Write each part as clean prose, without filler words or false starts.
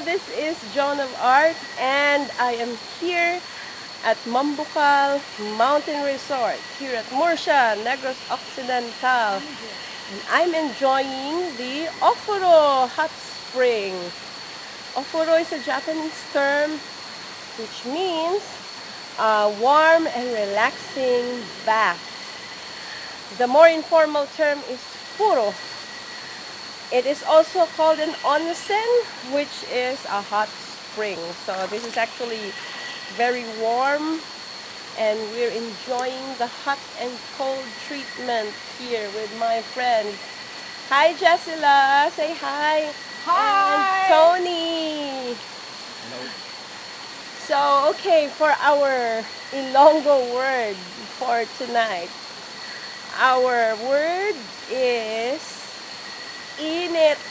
this is Joan of Art, and I am here at Mambukal Mountain Resort here at Murcia, Negros Occidental. And I'm enjoying the Ofuro hot spring. Ofuro is a Japanese term which means a warm and relaxing bath. The more informal term is furo. It is also called an onsen, which is a hot spring. So this is actually very warm, and we're enjoying the hot and cold treatment here with my friends. Hi, Jessila. Say hi. Hi. And Tony. Hello. So, okay, for our Ilonggo word for tonight, our word is init,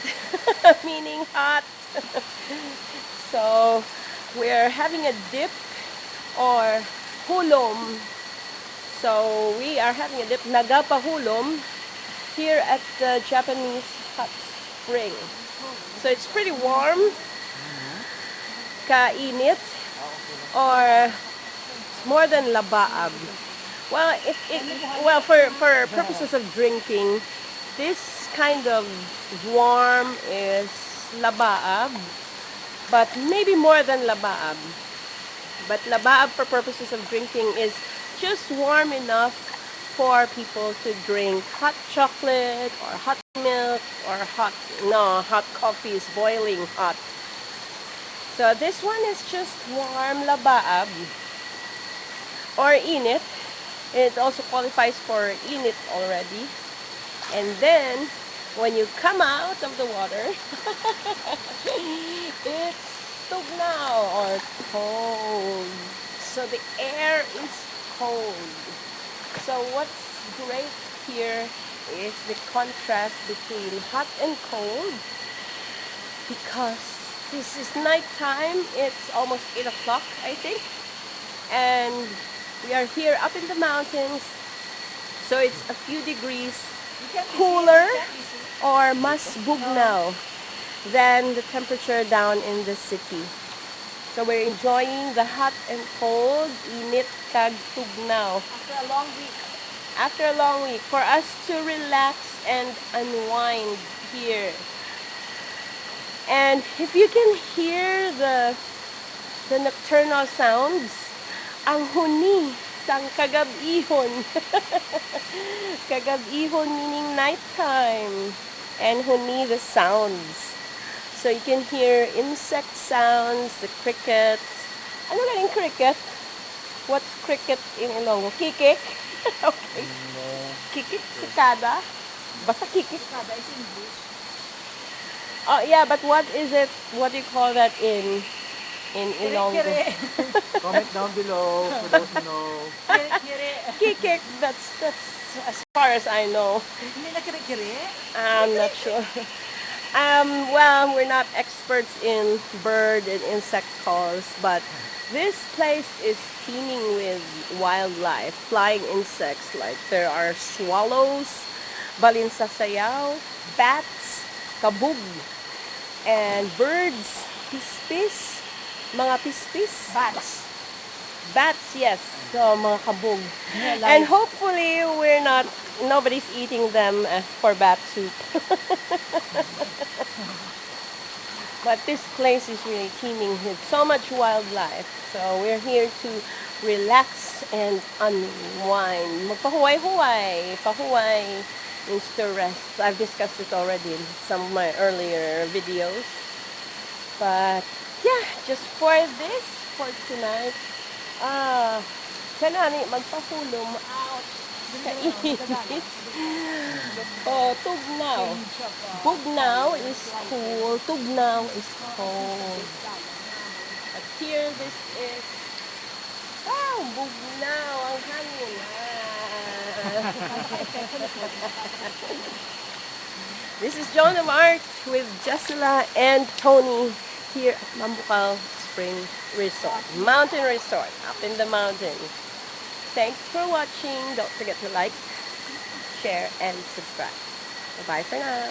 meaning hot. So, we're having a dip or hulom. So, we are having a dip, nagapahulom, here at the Japanese hot spring. So, it's pretty warm, kainit, or it's more than labaab. Well, for purposes of drinking, this kind of warm is labaab, but maybe more than labaab. But labaab for purposes of drinking is just warm enough for people to drink hot chocolate or hot milk or hot coffee is boiling hot. So this one is just warm labaab or init. It also qualifies for init already. And then, when you come out of the water, it's tugnaw or cold. So the air is cold. So what's great here is the contrast between hot and cold, because this is nighttime. It's almost 8 o'clock, I think. And we are here up in the mountains. So it's a few degrees cooler or mas bugnaw than the temperature down in the city. So we're enjoying the hot and cold, init kag tugnaw. After a long week. After a long week, for us to relax and unwind here. And if you can hear the nocturnal sounds, ang huni sang kagab-ihon. Kagab-ihon meaning nighttime, and huni the sounds. So you can hear insect sounds, the crickets. Ano nga yung cricket? What's cricket in Ilonggo? Kikik? Okay. Kikik, sikada? Basta kikik. Kada is English. Oh yeah, but what is it? What do you call that in Ilonggo? Kire. Comment down below for those who know. Kire. Kikik, that's as far as I know. Hindi na kire-kire? I'm not sure. Well, we're not experts in bird and insect calls, but this place is teeming with wildlife, flying insects. Like there are swallows, balinsasayaw, bats, kabug, and birds, pispis, mga pispis. Bats. Bats, yes. So, mga kabug. Yeah, And live. hopefully, nobody's eating them for bat soup. But this place is really teeming with so much wildlife. So, we're here to relax and unwind. Magpahuway-huway. Pahuway means to rest. I've discussed it already in some of my earlier videos. But, yeah, just for this, for tonight, kanani magpahulom out sa init. Oh, tugnaw. Bugnaw is cool, tugnaw is cold. But here this is bugnaw ang hangin. This is Joan of Art with Jessila and Tony here at Mambukal Spring Resort, Mountain Resort, up in the mountains. Thanks for watching. Don't forget to like, share, and subscribe. Bye-bye for now.